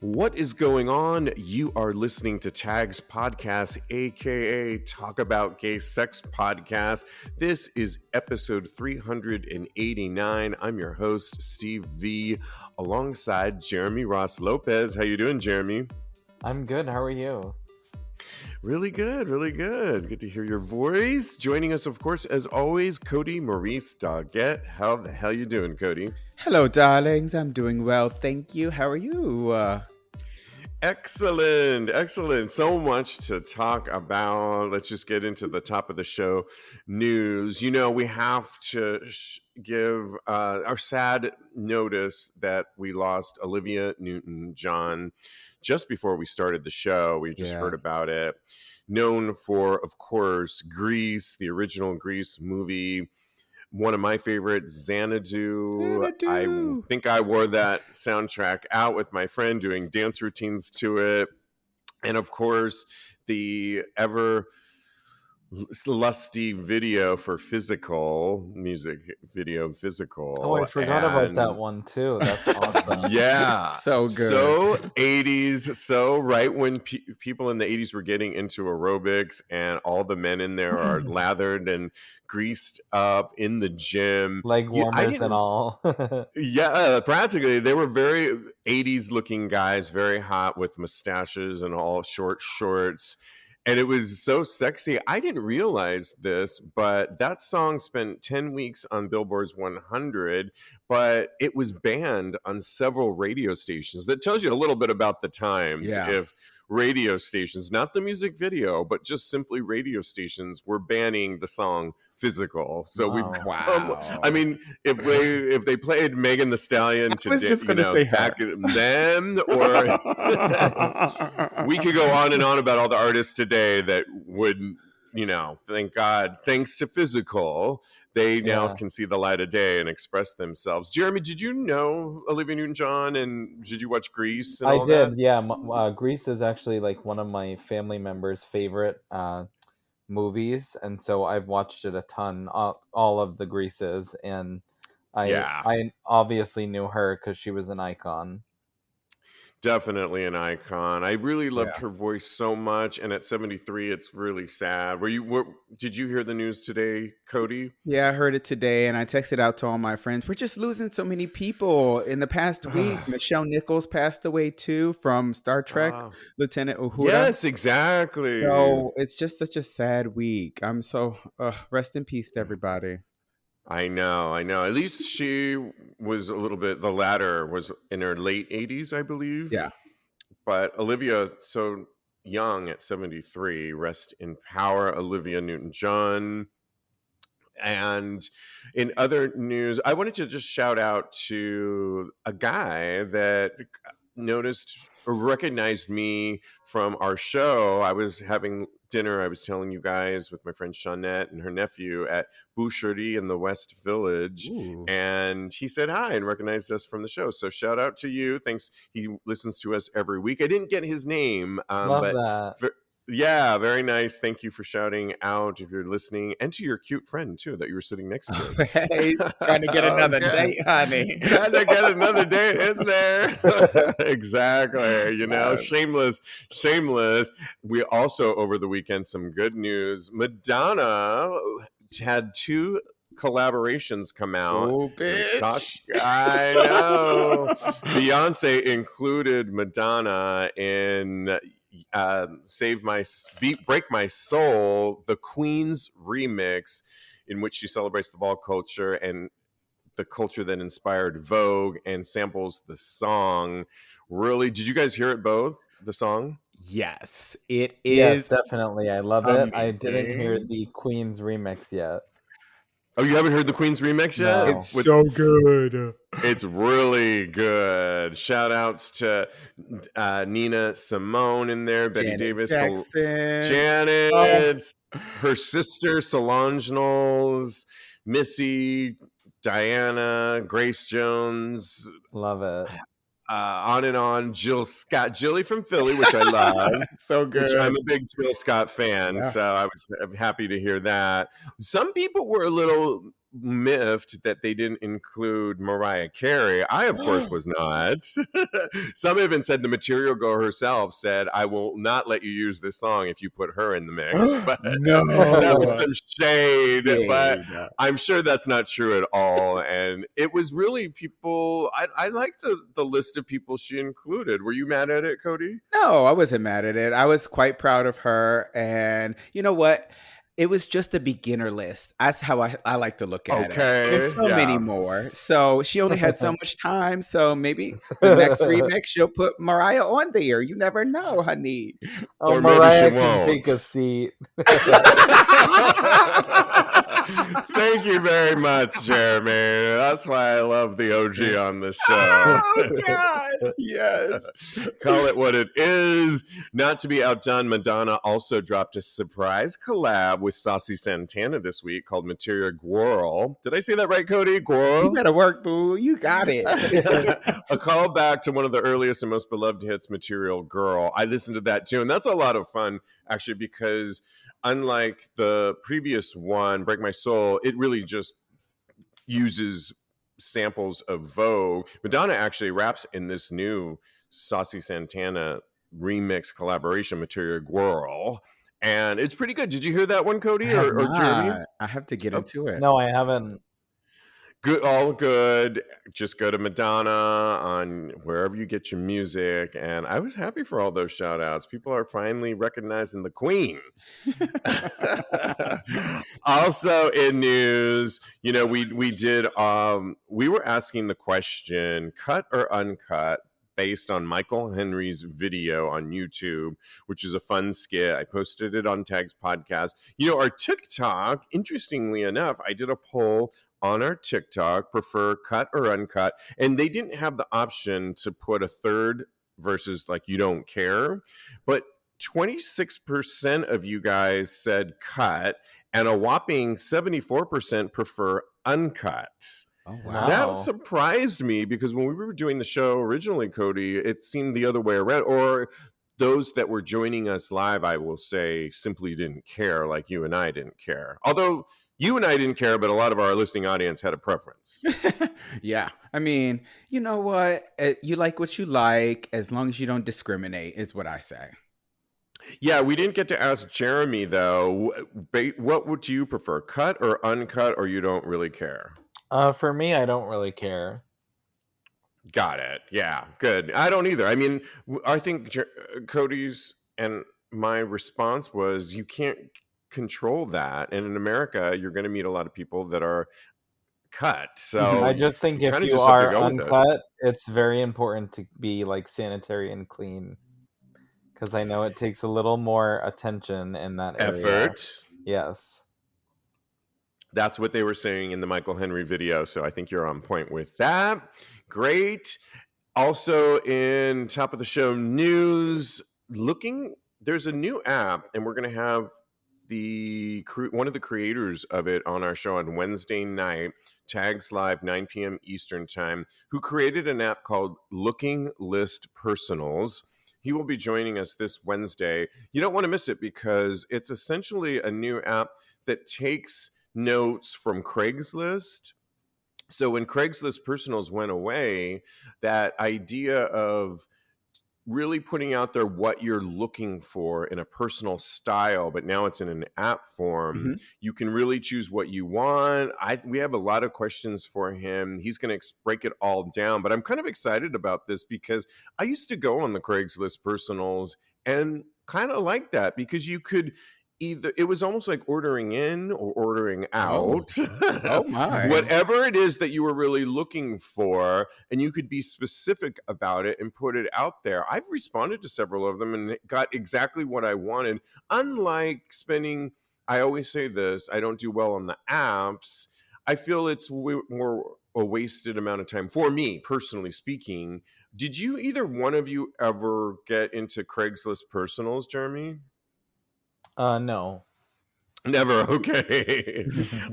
What is going on? You are listening to TAGSPodcast, aka Talk About Gay Sex Podcast. This is episode 389. I'm your host, Steve V, alongside Jeremy Ross Lopez. How you doing, Jeremy? I'm good. How are you? Really good, really good. Good to hear your voice. Joining us, of course, as always, Kodi, Maurice, Doggette. How the hell you doing, Kodi? Hello, darlings. I'm doing well. Thank you. How are you? Excellent. So much to talk about. Let's just get into the top of the show news. You know, we have to give our sad notice that we lost Olivia Newton-John just before we started the show. We just heard about it. Known for, of course, Grease, the original Grease movie. One of my favorites, Xanadu. I think I wore that soundtrack out with my friend doing dance routines to it. And of course, the ever lusty video for Physical, music video Physical. Oh, I forgot about that one too. That's awesome. Yeah. So good. So 80s. So right when people in the 80s were getting into aerobics and all the men in there are lathered and greased up in the gym. Leg warmers and all. Yeah, practically. They were very 80s looking guys, very hot with mustaches and all short shorts. And it was so sexy. I didn't realize this, but that song spent 10 weeks on Billboard's 100, but it was banned on several radio stations. That tells you a little bit about the times. Yeah. If radio stations, not the music video, but just simply radio stations were banning the song Physical. So we've come, I mean, if they played Megan Thee Stallion today, was just gonna say back then, or we could go on and on about all the artists today that would, thank God, thanks to Physical, they now can see the light of day and express themselves. Jeremy, did you know Olivia Newton-John, and did you watch Grease? And I all did, that? yeah. Grease is actually like one of my family members' favorite movies, and so I've watched it a ton, all of the Greases, and I obviously knew her because she was an icon. Definitely an icon. I really loved her voice so much, and at 73, it's really sad. Did you hear the news today, Kodi? Yeah, I heard it today, and I texted out to all my friends. We're just losing so many people in the past week. Michelle Nichols passed away too from Star Trek, Lieutenant Uhura. Yes, exactly. So it's just such a sad week. I'm so rest in peace to everybody. I know. At least she was a little bit, the latter was in her late 80s, I believe. Yeah. But Olivia, so young at 73, rest in power, Olivia Newton-John. And in other news, I wanted to just shout out to a guy that noticed or recognized me from our show. I was having dinner, I was telling you guys, with my friend Shawnette and her nephew at Boucherie in the West Village. Ooh. And he said hi and recognized us from the show. So shout out to you. Thanks. He listens to us every week. I didn't get his name. Love that. Yeah, very nice. Thank you for shouting out if you're listening, and to your cute friend too that you were sitting next to. Hey, trying to get another date, honey. Trying to get another date in there. Exactly. Shameless. We also, over the weekend, some good news. Madonna had 2 collaborations come out. Oh, bitch. I know. Beyonce included Madonna in Break My Soul, the Queen's remix, in which she celebrates the ball culture and the culture that inspired Vogue and samples the song. Really, did you guys hear it both, the song? Yes, it is. Yes, definitely. I love it. I didn't hear the Queen's remix yet. Oh, you haven't heard the Queen's remix yet? No. It's so good. It's really good. Shout outs to Nina Simone in there, Betty Davis, Janet, her sister Solange Knowles, Missy, Diana, Grace Jones. Love it. On and on. Jill Scott, Jilly from Philly, which I love. So good. Which I'm a big Jill Scott fan, so I was happy to hear that. Some people were a little miffed that they didn't include Mariah Carey. I, of course, was not. Some even said the Material Girl herself said, "I will not let you use this song if you put her in the mix." But No. that was some shade. But Yeah. I'm sure that's not true at all. And it was really people. I like the list of people she included. Were you mad at it, Kodi? No, I wasn't mad at it. I was quite proud of her. And you know what? It was just a beginner list. That's how I like to look at it. Okay. There's so many Yeah. more. So she only had so much time. So maybe the next remix, she'll put Mariah on there. You never know, honey. Oh, Or maybe she Mariah can won't. take a seat. Thank you very much, Jeremy. That's why I love the OG on this show. Oh, God. Yes. Call it what it is. Not to be outdone, Madonna also dropped a surprise collab with Saucy Santana this week called Materia Guarl. Did I say that right, Kodi? Guarl? You better work, boo. You got it. A callback to one of the earliest and most beloved hits, Material Girl. I listened to that too, and that's a lot of fun, actually, because unlike the previous one, Break My Soul, it really just uses samples of Vogue. Madonna actually raps in this new Saucy Santana remix collaboration, Materia Guarl, and it's pretty good. Did you hear that one, Kodi or Jeremy? I have to get into it. No, I haven't. Good, all good. Just go to Madonna on wherever you get your music. And I was happy for all those shout outs. People are finally recognizing the queen. Also in news, you know, we were asking the question, cut or uncut, based on Michael Henry's video on YouTube, which is a fun skit. I posted it on TAGSPodcast. You know, our TikTok, interestingly enough, I did a poll on our TikTok, prefer cut or uncut, and they didn't have the option to put a third versus like you don't care, but 26% of you guys said cut, and a whopping 74% prefer uncut. Oh, wow. That surprised me because when we were doing the show originally, Kodi, it seemed the other way around. Or those that were joining us live, I will say, simply didn't care like you and I didn't care. Although you and I didn't care, but a lot of our listening audience had a preference. Yeah. I mean, you know what? You like what you like as long as you don't discriminate, is what I say. Yeah, we didn't get to ask Jeremy, though. What would you prefer, cut or uncut, or you don't really care? For me, I don't really care. Got it. Yeah, good. I don't either. I mean, I think Kodi's and my response was you can't control that. And in America, you're going to meet a lot of people that are cut. So I just think if you are uncut, it's very important to be like sanitary and clean. Because I know it takes a little more attention in that area. Effort. Yes. That's what they were saying in the Michael Henry video. So I think you're on point with that. Great. Also in top of the show news, there's a new app, and we're going to have one of the creators of it on our show on Wednesday night, Tags Live, 9 p.m. Eastern time, who created an app called Looking List Personals. He will be joining us this Wednesday. You don't want to miss it because it's essentially a new app that takes notes from Craigslist. So when Craigslist Personals went away, that idea of really putting out there what you're looking for in a personal style, but now it's in an app form. Mm-hmm. You can really choose what you want. We have a lot of questions for him. He's going to break it all down, but I'm kind of excited about this because I used to go on the Craigslist Personals and kind of like that because you could it was almost like ordering in or ordering out. Oh my. Whatever it is that you were really looking for, and you could be specific about it and put it out there. I've responded to several of them and got exactly what I wanted. Unlike spending, I always say this, I don't do well on the apps. I feel it's more a wasted amount of time for me, personally speaking. Did you, either one of you, ever get into Craigslist Personals, Jeremy? No. Never. Okay.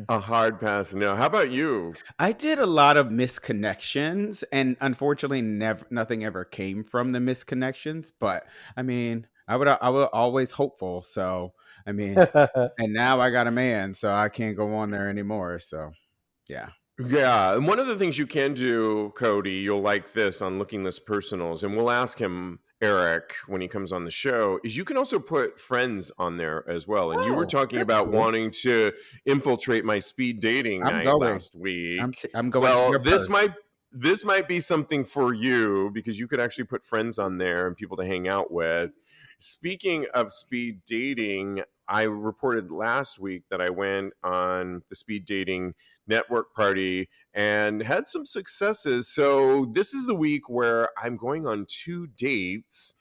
A hard pass. No. How about you? I did a lot of misconnections, and unfortunately, nothing ever came from the misconnections. But I mean, I would always hopeful. So I mean, and now I got a man, so I can't go on there anymore. So Yeah. Yeah, and one of the things you can do, Kodi, you'll like this on Looking This Personals, and we'll ask him, Eric, when he comes on the show, is you can also put friends on there as well. And you were Oh, talking that's about cool. wanting to infiltrate my speed dating I'm night going. last week. I'm going. Well, Your purse. this might be something for you because you could actually put friends on there and people to hang out with. Speaking of speed dating, I reported last week that I went on the speed dating network party and had some successes. So this is the week where I'm going on 2 dates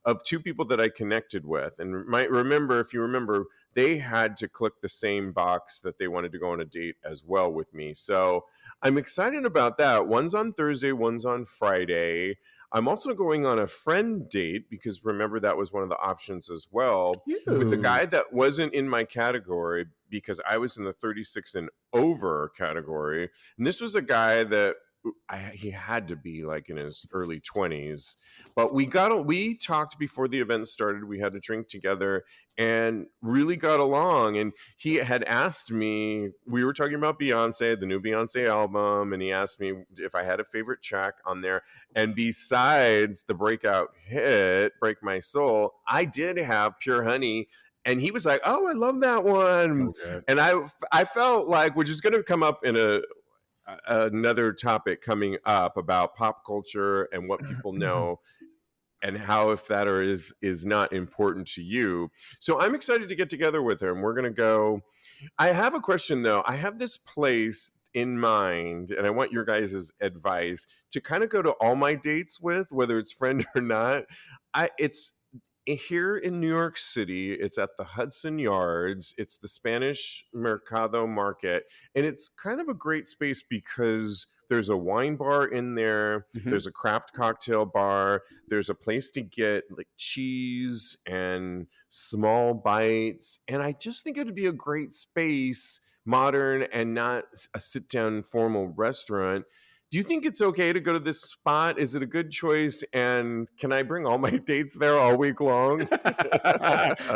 of 2 people that I connected with. And might remember, if you remember, they had to click the same box that they wanted to go on a date as well with me. So I'm excited about that. One's on Thursday, one's on Friday. I'm also going on a friend date because remember that was one of the options as well with a You. guy that wasn't in my category because I was in the 36 and over category. And this was a guy that he had to be like in his early 20s, but we talked before the event started. We had a drink together and really got along, and he had asked me, we were talking about Beyonce, the new Beyonce album, and he asked me if I had a favorite track on there. And besides the breakout hit Break My Soul, I did have Pure Honey, and he was like, "Oh, I love that one." So good. And I felt like, which is going to come up in another topic coming up about pop culture and what people know and how if that or is not important to you. So I'm excited to get together with her and we're going to go. I have a question though. I have this place in mind and I want your guys' advice to kind of go to all my dates with, whether it's friend or not. It's here in New York City. It's at the Hudson Yards. It's the Spanish Mercado Market. And it's kind of a great space because there's a wine bar in there. Mm-hmm. There's a craft cocktail bar. There's a place to get like cheese and small bites. And I just think it'd be a great space, modern and not a sit down formal restaurant. Do you think it's okay to go to this spot? Is it a good choice? And can I bring all my dates there all week long?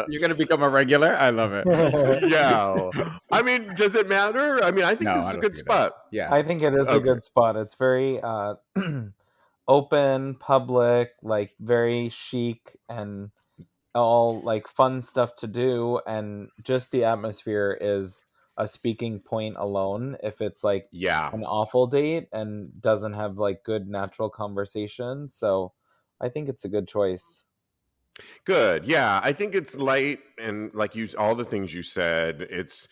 You're gonna become a regular. I love it. Yeah. I mean, does it matter? I mean, I think No, this I is a don't good think it does. spot. Yeah. I think it is a Okay. good spot. It's very open, public, like very chic and all like fun stuff to do, and just the atmosphere is a speaking point alone if it's like Yeah. an awful date and doesn't have like good natural conversation. So I think it's a good choice. Good. Yeah. I think it's light and like all the things you said, it's,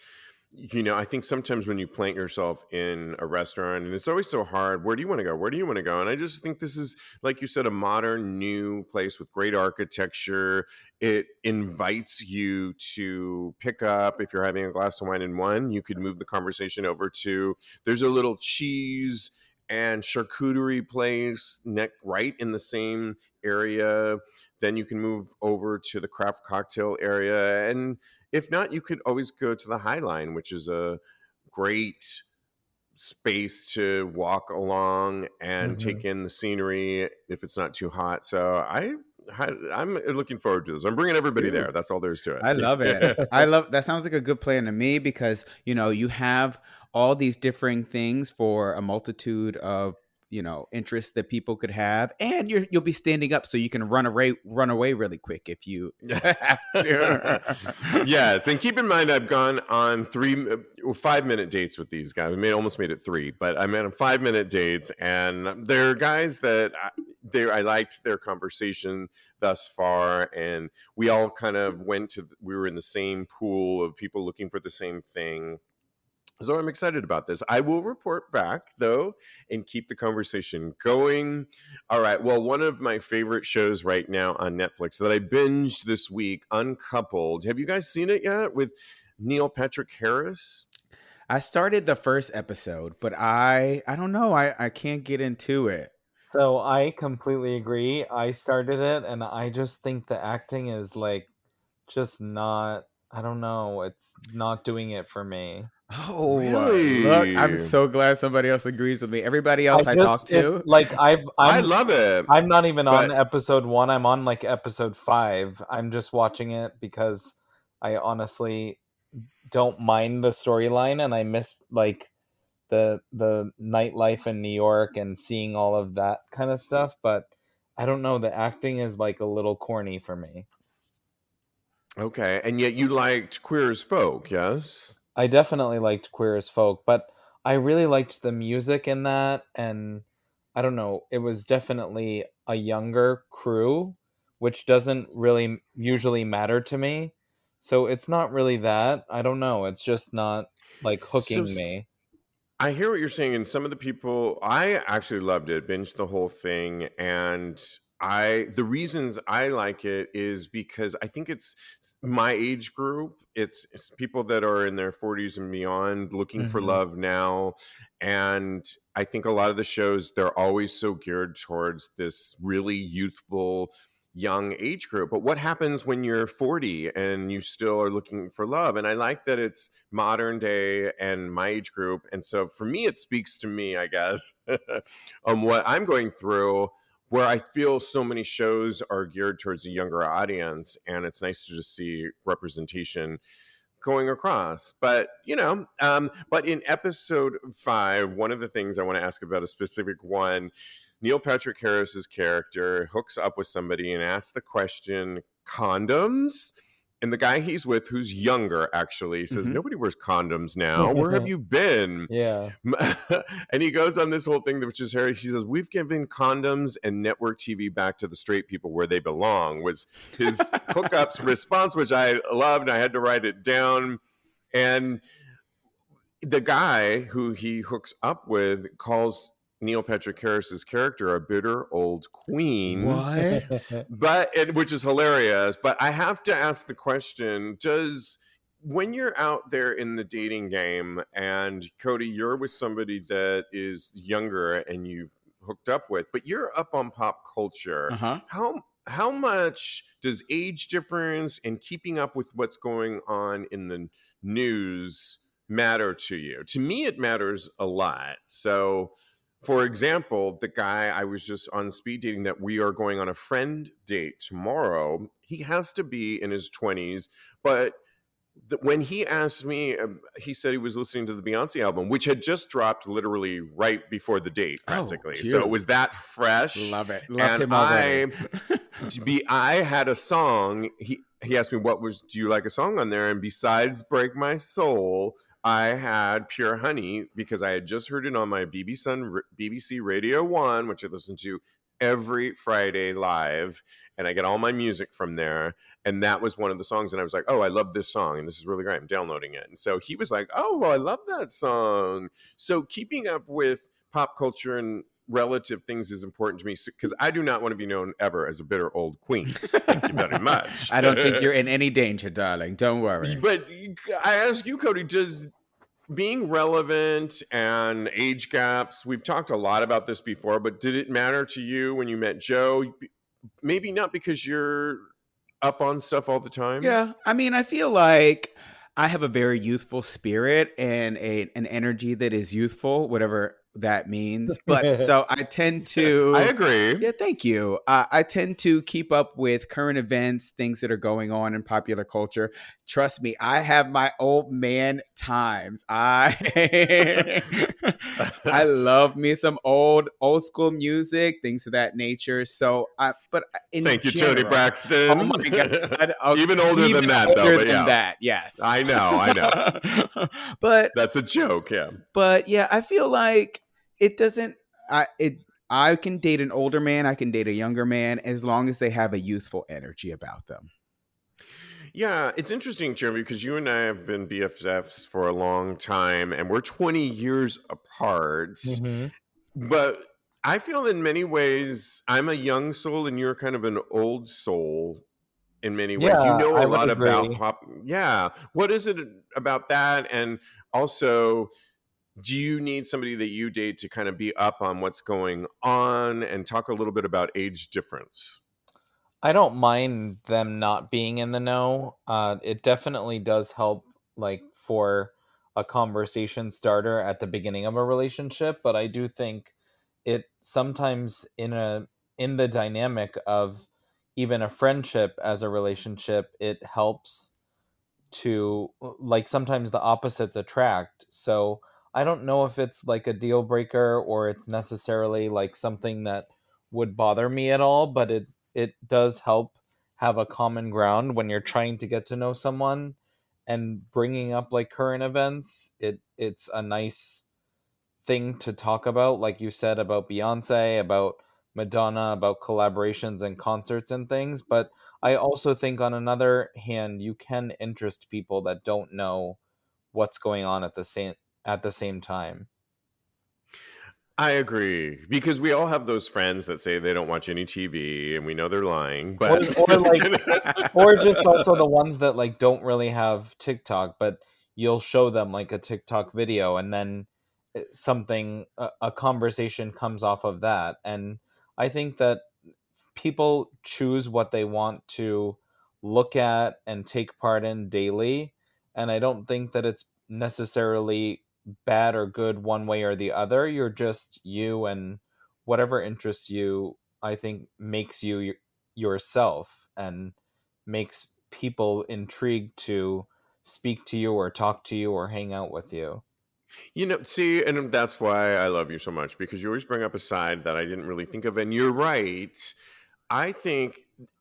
I think sometimes when you plant yourself in a restaurant and it's always so hard, where do you want to go? Where do you want to go? And I just think this is, like you said, a modern new place with great architecture. It invites you to pick up, if you're having a glass of wine in one, you could move the conversation over to, there's a little cheese and charcuterie place right in the same area. Then you can move over to the craft cocktail area. And if not, you could always go to the High Line, which is a great space to walk along and take in the scenery if it's not too hot. So I'm looking forward to this. I'm bringing everybody there. That's all there is to it. I love it. I love that. Sounds like a good plan to me because you have all these different things for a multitude of interests that people could have, and you'll be standing up so you can run away really quick if you have to. Yes, and keep in mind I've gone on 5-minute dates with these guys. Almost made it 3, but I'm on 5-minute dates, and they're guys that I liked their conversation thus far, and we all kind of we were in the same pool of people looking for the same thing. So I'm excited about this. I will report back, though, and keep the conversation going. All right. Well, one of my favorite shows right now on Netflix that I binged this week, Uncoupled. Have you guys seen it yet with Neil Patrick Harris? I started the first episode, but I don't know. I can't get into it. So I completely agree. I started it and I just think the acting is like just not, I don't know, it's not doing it for me. Oh, Really? look, I'm so glad somebody else agrees with me. Everybody else I talk to, I love it. I'm not even on episode 1. I'm on like episode 5. I'm just watching it because I honestly don't mind the storyline, and I miss like the nightlife in New York and seeing all of that kind of stuff, but I don't know, the acting is like a little corny for me. Okay, and yet you liked Queer as Folk, yes? I definitely liked Queer as Folk, but I really liked the music in that, and I don't know, it was definitely a younger crew, which doesn't really usually matter to me. So it's not really that. I don't know. It's just not like So hooking me. I hear what you're saying, and some of the people I actually loved it, binged the whole thing, and the reasons I like it is because I think it's my age group. It's people that are in their 40s and beyond looking for Hmm. love now, and I think a lot of the shows they're always so geared towards this really youthful young age group. But what happens when you're 40 and you still are looking for love? And I like that it's modern day and my age group. And so for me, it speaks to me, I guess, on what I'm going through, where I feel so many shows are geared towards a younger audience. And it's nice to just see representation going across. But, but in episode 5, one of the things I want to ask about a specific one, Neil Patrick Harris's character hooks up with somebody and asks the question, condoms? And the guy he's with, who's younger, actually says, Mm-hmm. nobody wears condoms now. Where have you been? Yeah. And he goes on this whole thing, which is Harry. He says, we've given condoms and network TV back to the straight people where they belong, was his hookups response, which I loved. I had to write it down. And the guy who he hooks up with calls Neil Patrick Harris's character a bitter old queen, What? which is hilarious. But I have to ask the question: does when you're out there in the dating game, and Kodi, you're with somebody that is younger and you've hooked up with, but you're up on pop culture, Uh-huh. how much does age difference and keeping up with what's going on in the news matter to you? To me, it matters a lot. So, for example, the guy I was just on speed dating that we are going on a friend date tomorrow, he has to be in his 20s, but when he asked me, he said he was listening to the Beyonce album, which had just dropped literally right before the date, Oh, practically. So it cute. was that fresh. Love it. Love And him already. I had a song. He asked me, do you like a song on there? And besides Break My Soul, I had Pure Honey because I had just heard it on my BBC Radio 1, which I listen to every Friday live. And I get all my music from there. And that was one of the songs. And I was like, oh, I love this song. And this is really great. I'm downloading it. And so he was like, oh, well, I love that song. So keeping up with pop culture and relative things is important to me because I do not want to be known ever as a bitter old queen. Thank you very much. I don't think you're in any danger, darling. Don't worry. But I ask you, Kodi, does being relevant and age gaps, we've talked a lot about this before, but did it matter to you when you met Joe? Maybe not because you're up on stuff all the time. Yeah, I mean, I feel like I have a very youthful spirit and an energy that is youthful, whatever that means. But so I tend to. I agree. Yeah, thank you. I tend to keep up with current events, things that are going on in popular culture. Trust me, I have my old man times. I I love me some old school music, things of that nature. So but in Thank you, Tony general, Braxton. oh my god, Even older than that, older though. But than yeah, that, yes. I know. But that's a joke. Yeah. But yeah, I feel like it doesn't. I can date an older man. I can date a younger man as long as they have a youthful energy about them. Yeah, it's interesting, Jeremy, because you and I have been BFFs for a long time, and we're 20 years apart. Mm-hmm. But I feel in many ways I'm a young soul, and you're kind of an old soul in many ways. You Yeah, know I a would lot about agree. pop. Yeah, what is it about that? And also, do you need somebody that you date to kind of be up on what's going on and talk a little bit about age difference? I don't mind them not being in the know. It definitely does help, like for a conversation starter at the beginning of a relationship. But I do think it sometimes in the dynamic of even a friendship as a relationship, it helps to, like, sometimes the opposites attract. So I don't know if it's like a deal breaker or it's necessarily like something that would bother me at all, but it does help have a common ground when you're trying to get to know someone, and bringing up like current events. It's a nice thing to talk about, like you said, about Beyonce, about Madonna, about collaborations and concerts and things. But I also think, on another hand, you can interest people that don't know what's going on at the same time. I agree, because we all have those friends that say they don't watch any TV, and we know they're lying. Or But like, or just also the ones that like don't really have TikTok, but you'll show them like a TikTok video, and then something, a conversation comes off of that. And I think that people choose what they want to look at and take part in daily, and I don't think that it's necessarily bad or good one way or the other. You're just you, and whatever interests you, I think, makes you yourself, and makes people intrigued to speak to you or talk to you or hang out with you. see, and that's why I love you so much, because you always bring up a side that I didn't really think of. And you're right. I think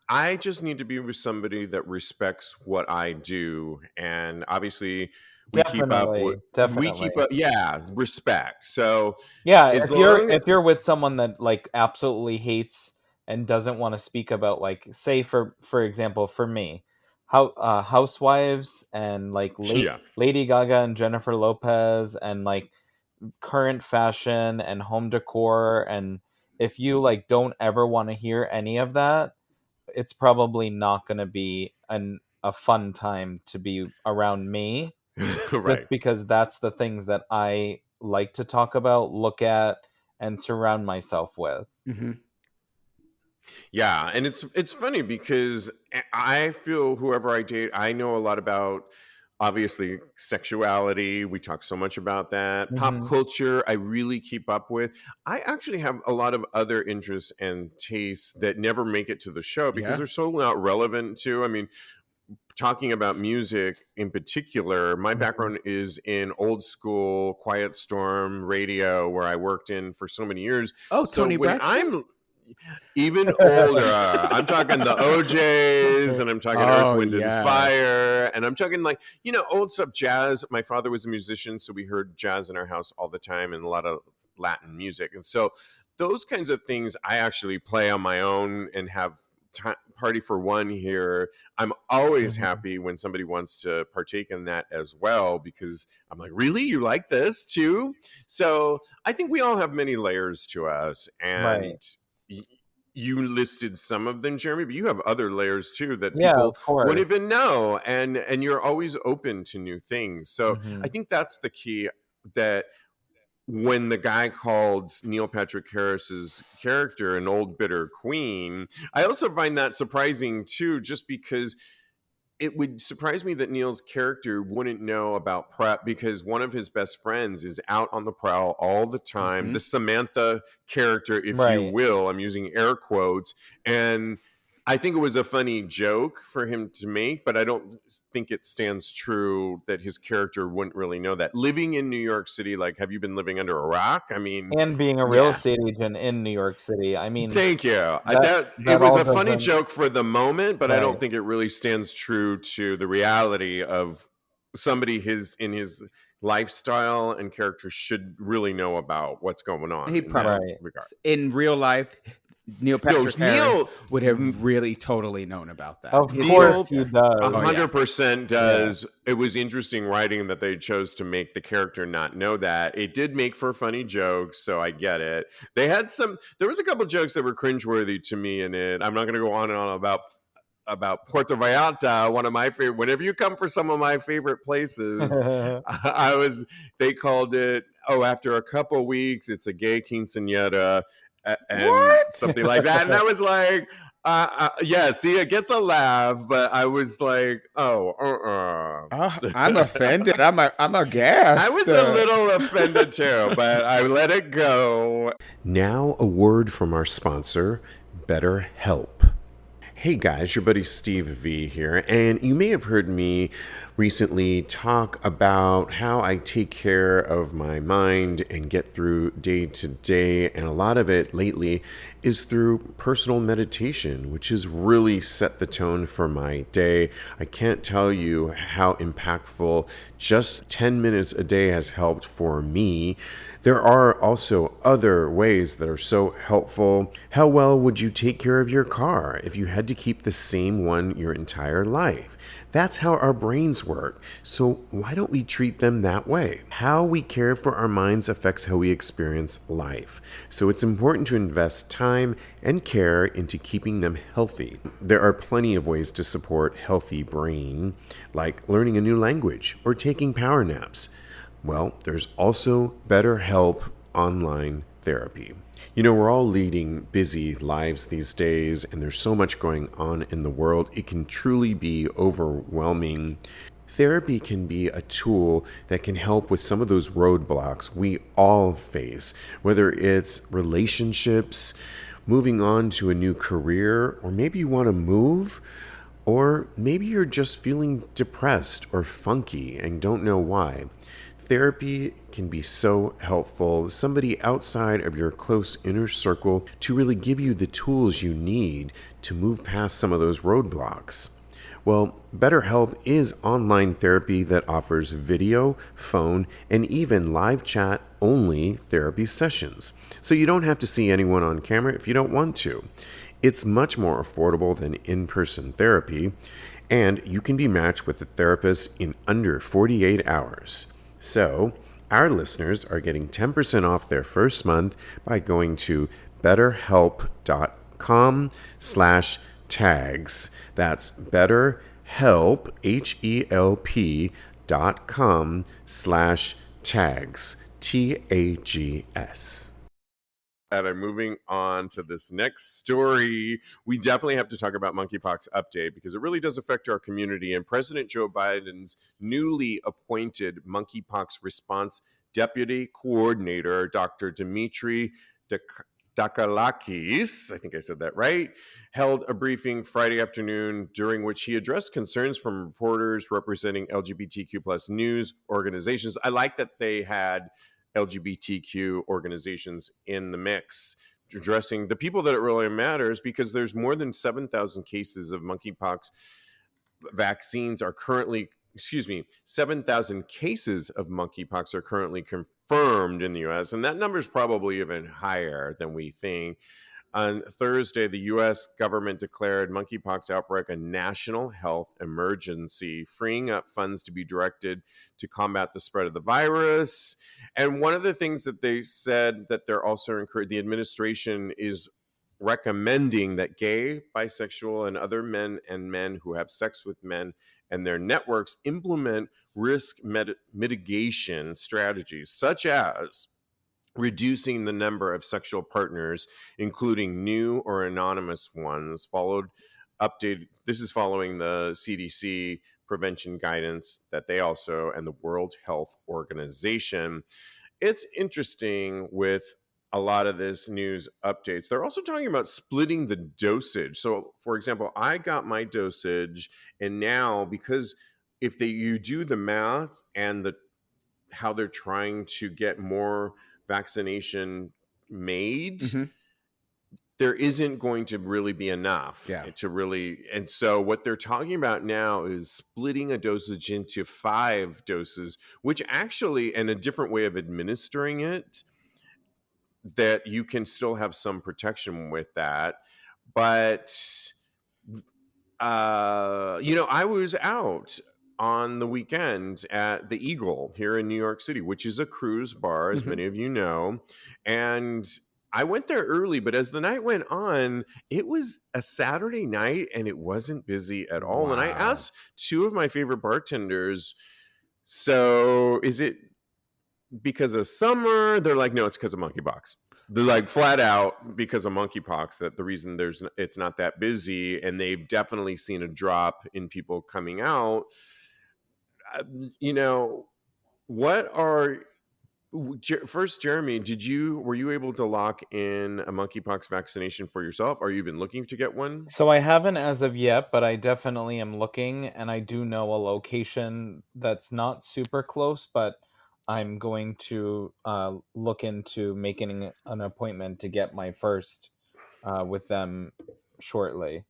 I just need to be with somebody that respects what I do. And obviously, Definitely, we keep definitely. up, yeah, respect. So Yeah, as if long, you're with someone that like absolutely hates and doesn't want to speak about, like, say, for example, for me, how housewives and like yeah. Lady Gaga and Jennifer Lopez and like current fashion and home decor, and if you like don't ever want to hear any of that, it's probably not going to be a fun time to be around me, Right. just because that's the things that I like to talk about, look at, and surround myself with. Hmm. Yeah, and it's funny because I feel whoever I date, I know a lot about, obviously, sexuality. We talk so much about that. Pop Hmm. culture, I really keep up with. I actually have a lot of other interests and tastes that never make it to the show because Yeah. they're so not relevant to. I mean, talking about music in particular, my Hmm. background is in old school Quiet Storm radio, where I worked in for so many years. Oh, So Tony when Braxton. I'm even older, I'm talking the OJs, and I'm talking Earth, Oh Wind, and yes. Fire, and I'm talking, like, old stuff, jazz. My father was a musician, so we heard jazz in our house all the time, and a lot of Latin music. And so those kinds of things I actually play on my own and have party for one here. I'm always Hmm. happy when somebody wants to partake in that as well, because I'm like, really, you like this too? So I think we all have many layers to us, Right. and you listed some of them, Jeremy, but you have other layers too that Yeah, people of course. wouldn't even know, and you're always open to new things. So I Hmm. think that's the key. That when the guy called Neil Patrick Harris's character an old bitter queen, I also find that surprising too, just because it would surprise me that Neil's character wouldn't know about PrEP, because one of his best friends is out on the prowl all the time. Hmm. The Samantha character, if you Right. will, I'm using air quotes. And I think it was a funny joke for him to make, but I don't think it stands true that his character wouldn't really know that. Living in New York City, like, have you been living under a rock? I mean, And being a real yeah. estate agent in New York City, I mean, Thank you. that That it that was all a funny doesn't. joke for the moment, but I don't Right. think it really stands true to the reality of somebody in his lifestyle and character should really know about what's going on He in that probably, Right. regard. in real life, Neil No, Patrick Harris would have N- really totally known about that. Of His course Neil he character. a Oh does. yeah. 100% Yeah. does. It was interesting writing that they chose to make the character not know that. It did make for funny jokes, so I get it. There was a couple jokes that were cringeworthy to me in it. I'm not going to go on and on about Puerto Vallarta, one of my favorite. Whenever you come for some of my favorite places, I was. They called it. Oh, after a couple weeks, it's a gay quinceañera, and What? something like that. And I was like, yeah. See, it gets a laugh, but I was like, oh, I'm offended. I'm I aghast. was a little offended too, but I let it go. Now, a word from our sponsor, BetterHelp. Hey guys, your buddy Steve V here, and you may have heard me recently talk about how I take care of my mind and get through day to day, and a lot of it lately is through personal meditation, which has really set the tone for my day. I can't tell you how impactful just 10 minutes a day has helped for me. There are also other ways that are so helpful. How well would you take care of your car if you had to keep the same one your entire life? That's how our brains work. So why don't we treat them that way? How we care for our minds affects how we experience life. So it's important to invest time and care into keeping them healthy. There are plenty of ways to support healthy brain, like learning a new language or taking power naps. Well, there's also BetterHelp online therapy. You know, we're all leading busy lives these days, and there's so much going on in the world. It can truly be overwhelming. Therapy can be a tool that can help with some of those roadblocks we all face, whether it's relationships, moving on to a new career, or maybe you want to move. Or maybe you're just feeling depressed or funky and don't know why. Therapy can be so helpful, somebody outside of your close inner circle to really give you the tools you need to move past some of those roadblocks. Well, BetterHelp is online therapy that offers video, phone, and even live chat only therapy sessions. So you don't have to see anyone on camera if you don't want to. It's much more affordable than in-person therapy, and you can be matched with a therapist in under 48 hours. So, our listeners are getting 10% off their first month by going to betterhelp.com/tags. That's betterhelp, HELP.com/tags, TAGS. And I'm moving on to this next story. We definitely have to talk about monkeypox update because it really does affect our community. And President Joe Biden's newly appointed monkeypox response deputy coordinator, Dr. Dimitri Dakalakis, I think I said that right, held a briefing Friday afternoon during which he addressed concerns from reporters representing LGBTQ plus news organizations. I like that they had LGBTQ organizations in the mix, addressing the people that it really matters, because there's more than 7,000 cases of monkeypox vaccines are currently, 7,000 cases of monkeypox are currently confirmed in the US, and that number is probably even higher than we think. On Thursday, the U.S. government declared monkeypox outbreak a national health emergency, freeing up funds to be directed to combat the spread of the virus. And one of the things that they said that they're also encouraging, the administration is recommending that gay, bisexual, and other men and men who have sex with men and their networks implement risk mitigation strategies, such as reducing the number of sexual partners, including new or anonymous ones, this is following the CDC prevention guidance that they also, and the World Health Organization. It's interesting with a lot of this news updates. They're also talking about splitting the dosage. So, for example, I got my dosage, and now because if you do the math and how they're trying to get more vaccination made, Mm-hmm. there isn't going to really be enough Yeah. to really. And so what they're talking about now is splitting a dosage into 5 doses, which actually, and a different way of administering it, that you can still have some protection with that. But I was out on the weekend at the Eagle here in New York City, which is a cruise bar, as Mm-hmm. many of you know. And I went there early, but as the night went on, it was a Saturday night and it wasn't busy at all. And I Wow. asked 2 of my favorite bartenders, so is it because of summer? They're like, no, it's because of monkeypox. They're like flat out because of monkeypox that the reason it's not that busy, and they've definitely seen a drop in people coming out. Uh, you know, what are First, Jeremy, were you able to lock in a monkeypox vaccination for yourself? Are you even looking to get one? So I haven't as of yet, but I definitely am looking, and I do know a location that's not super close, but I'm going to look into making an appointment to get my first with them shortly.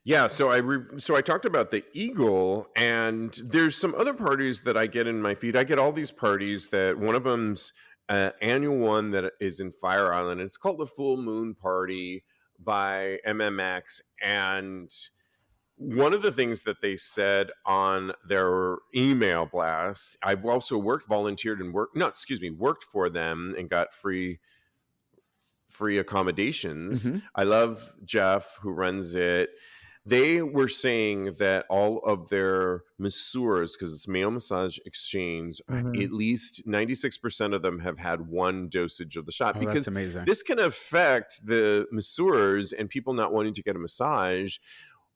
Yeah, so I talked about the Eagle, and there's some other parties that I get in my feed. I get all these parties that one of them's annual one that is in Fire Island. It's called the Full Moon Party by MMX, and one of the things that they said on their email blast, I've also volunteered and worked for them and got free accommodations. Mm-hmm. I love Jeff who runs it. They were saying that all of their masseurs, because it's male massage exchange, at least 96% of them have had one dosage of the shot. Oh, Because that's amazing. this can affect the masseurs and people not wanting to get a massage.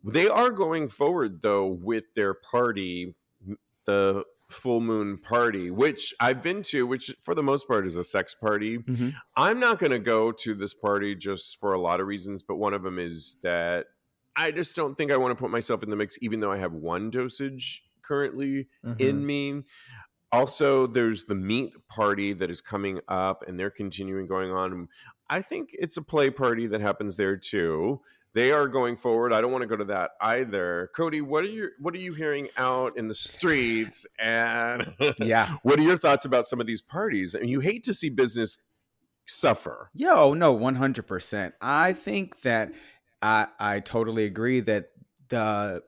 They are going forward, though, with their party, the Full Moon Party, which I've been to, which for the most part is a sex party. Mm-hmm. I'm not going to go to this party just for a lot of reasons, but one of them is that I just don't think I want to put myself in the mix, even though I have one dosage currently in me. Also, there's the meat party that is coming up, and they're continuing going on. I think it's a play party that happens there too. They are going forward. I don't want to go to that either. Kodi, what are you hearing out in the streets? And Yeah. what are your thoughts about some of these parties? And you hate to see business suffer. Yo, no, 100%. I think that I totally agree that the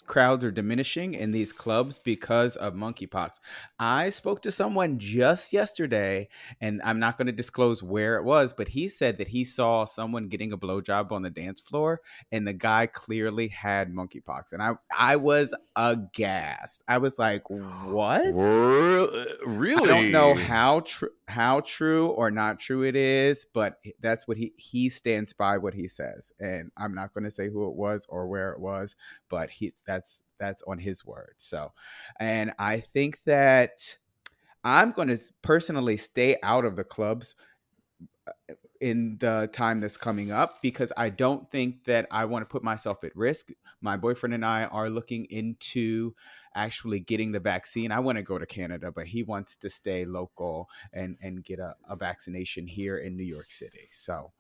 crowds are diminishing in these clubs because of monkeypox. I spoke to someone just yesterday, and I'm not going to disclose where it was, but he said that he saw someone getting a blowjob on the dance floor, and the guy clearly had monkeypox. And I was aghast. I was like, what? Really? I don't know how true or not true it is, but that's what he stands by what he says, and I'm not going to say who it was or where it was, but that's on his word. So, and I think that I'm going to personally stay out of the clubs in the time that's coming up, because I don't think that I want to put myself at risk. My boyfriend and I are looking into actually getting the vaccine. I want to go to Canada, but he wants to stay local and get a vaccination here in New York City. So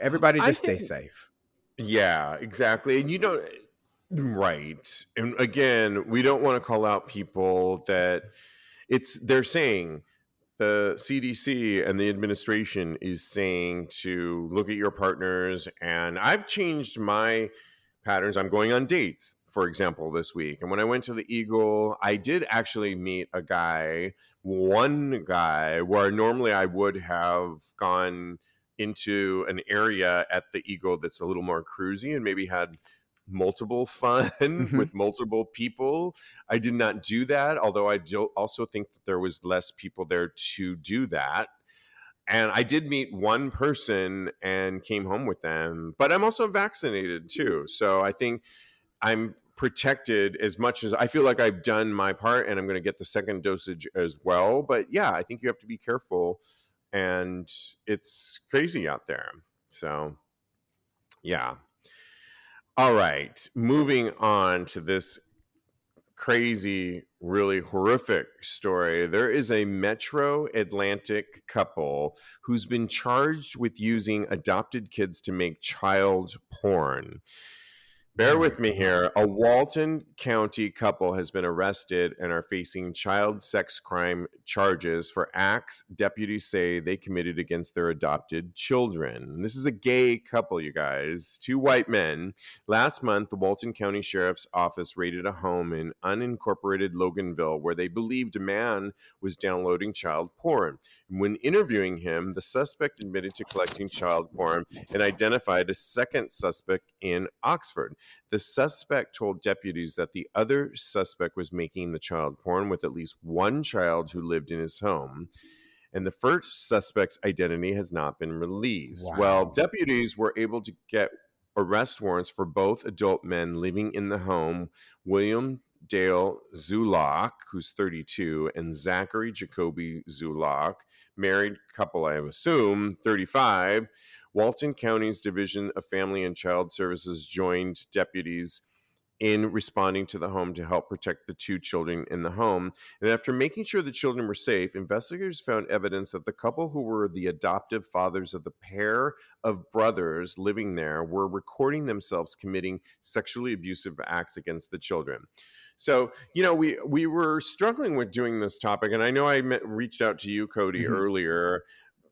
everybody just stay safe. Yeah, exactly. And right. And again, we don't want to call out people that they're saying, the CDC and the administration is saying to look at your partners. And I've changed my patterns. I'm going on dates, for example, this week. And when I went to the Eagle, I did actually meet one guy, where normally I would have gone into an area at the Eagle that's a little more cruisy and maybe had multiple fun with multiple people. I did not do that, although I do also think that there was less people there to do that. And I did meet one person and came home with them, but I'm also vaccinated too. So I think I'm protected as much as I feel like I've done my part, and I'm going to get the second dosage as well. But yeah, I think you have to be careful, and it's crazy out there. So yeah. All right, moving on to this crazy, really horrific story. There is a Metro Atlantic couple who's been charged with using adopted kids to make child porn. Bear with me here. A Walton County couple has been arrested and are facing child sex crime charges for acts deputies say they committed against their adopted children. And this is a gay couple, you guys. Two white men. Last month, the Walton County Sheriff's Office raided a home in unincorporated Loganville where they believed a man was downloading child porn. And when interviewing him, the suspect admitted to collecting child porn and identified a second suspect in Oxford. The suspect told deputies that the other suspect was making the child porn with at least one child who lived in his home. And the first suspect's identity has not been released. Wow. Well, deputies were able to get arrest warrants for both adult men living in the home, William Dale Zulak, who's 32, and Zachary Jacoby Zulak, married couple, I assume, 35. Walton County's Division of Family and Child Services joined deputies in responding to the home to help protect the two children in the home. And after making sure the children were safe, investigators found evidence that the couple, who were the adoptive fathers of the pair of brothers living there, were recording themselves committing sexually abusive acts against the children. So, we were struggling with doing this topic, and I know I reached out to you, Kodi, earlier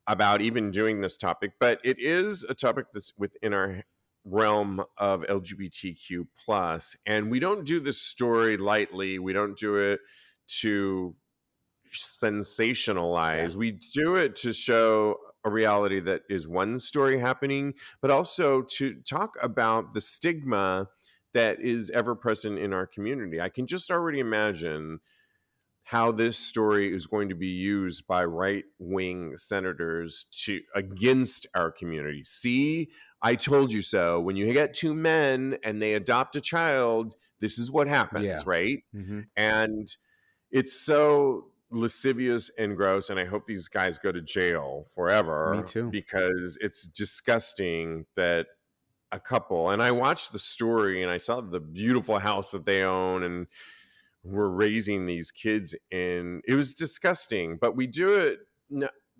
about even doing this topic, but it is a topic that's within our realm of LGBTQ plus, and we don't do this story lightly. We don't do it to sensationalize. Yeah. We do it to show a reality that is one story happening, but also to talk about the stigma that is ever present in our community. I can just already imagine how this story is going to be used by right-wing senators against our community. See, I told you so. When you get two men and they adopt a child, this is what happens, right? And it's so lascivious and gross, and I hope these guys go to jail forever. Me too. Because it's disgusting that a couple, and I watched the story and I saw the beautiful house that they own and we're raising these kids in. It was disgusting, but we do it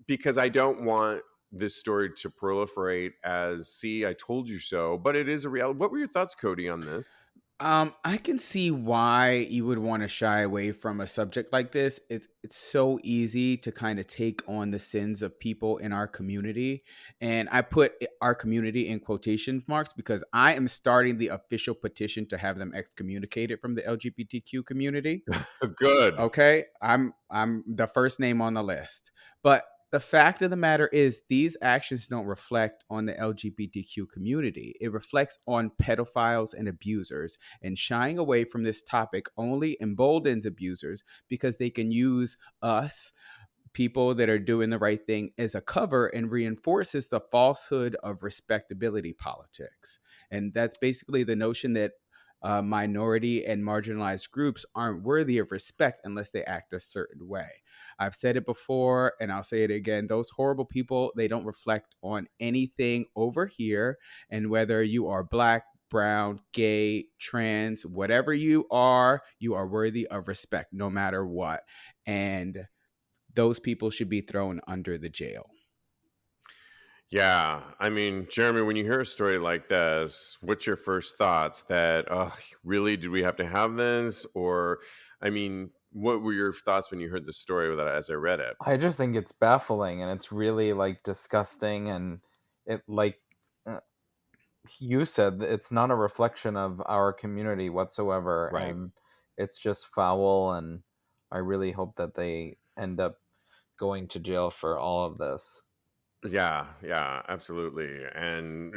because I don't want this story to proliferate as, see, I told you so, but it is a reality. What were your thoughts, Kodi, on this? I can see why you would want to shy away from a subject like this. It's so easy to kind of take on the sins of people in our community. And I put our community in quotation marks because I am starting the official petition to have them excommunicated from the LGBTQ community. Good. Okay. I'm the first name on the list. But the fact of the matter is, these actions don't reflect on the LGBTQ community. It reflects on pedophiles and abusers. And shying away from this topic only emboldens abusers because they can use us, people that are doing the right thing, as a cover and reinforces the falsehood of respectability politics. And that's basically the notion that minority and marginalized groups aren't worthy of respect unless they act a certain way. I've said it before and I'll say it again. Those horrible people, they don't reflect on anything over here. And whether you are black, brown, gay, trans, whatever you are worthy of respect no matter what. And those people should be thrown under the jail. Yeah. I mean, Jeremy, when you hear a story like this, what's your first thoughts? That, really, did we have to have this? Or, I mean, what were your thoughts when you heard the story as I read it? I just think it's baffling and it's really disgusting, and it you said, it's not a reflection of our community whatsoever, Right. and it's just foul, and I really hope that they end up going to jail for all of this. Yeah, absolutely. And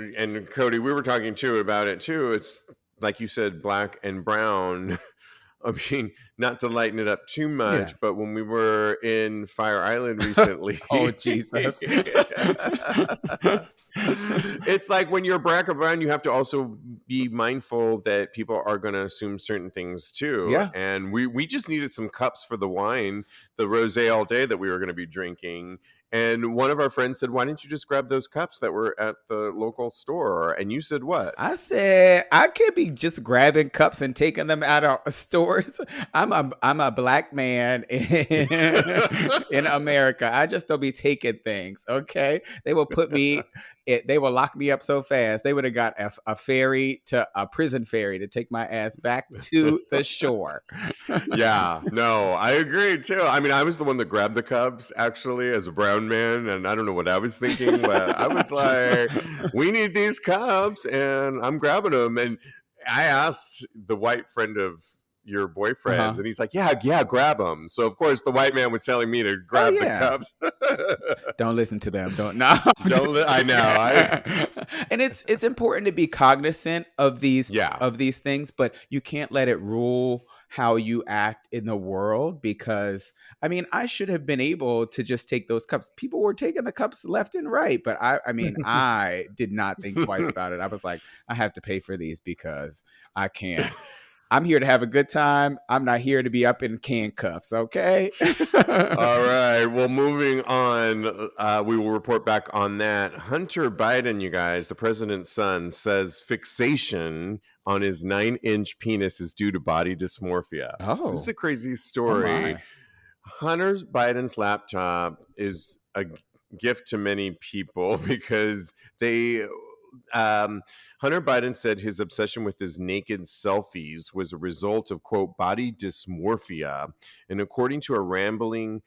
Kodi, we were talking too about it too. It's like you said, black and brown. I mean, not to lighten it up too much, but when we were in Fire Island recently, oh Jesus. It's like when you're black or brown, you have to also be mindful that people are going to assume certain things too. Yeah. And we just needed some cups for the wine, the rosé all day that we were going to be drinking. And one of our friends said, why didn't you just grab those cups that were at the local store? And you said what? I said, I can't be just grabbing cups and taking them out of stores. I'm a black man in America. I just don't be taking things, okay? They will they will lock me up so fast. They would have got a ferry, a prison ferry, to take my ass back to the shore. Yeah, no, I agree too. I mean, I was the one that grabbed the cups actually as a brown man, and I don't know what I was thinking, but I was like, we need these cups, and I'm grabbing them. And I asked the white friend of your boyfriend, and he's like, yeah, grab them. So of course the white man was telling me to grab the cups. Don't listen to them. I know. And it's important to be cognizant of these things, but you can't let it rule how you act in the world, because I mean, I should have been able to just take those cups. People were taking the cups left and right, but I mean, I did not think twice about it. I was like, I have to pay for these because I can't. I'm here to have a good time. I'm not here to be up in handcuffs, okay? All right. Well, moving on, we will report back on that. Hunter Biden, you guys, the president's son, says fixation on his 9-inch penis is due to body dysmorphia. Oh. This is a crazy Oh story. my. Hunter Biden's laptop is a gift to many people because Hunter Biden said his obsession with his naked selfies was a result of, quote, body dysmorphia. And according to a rambling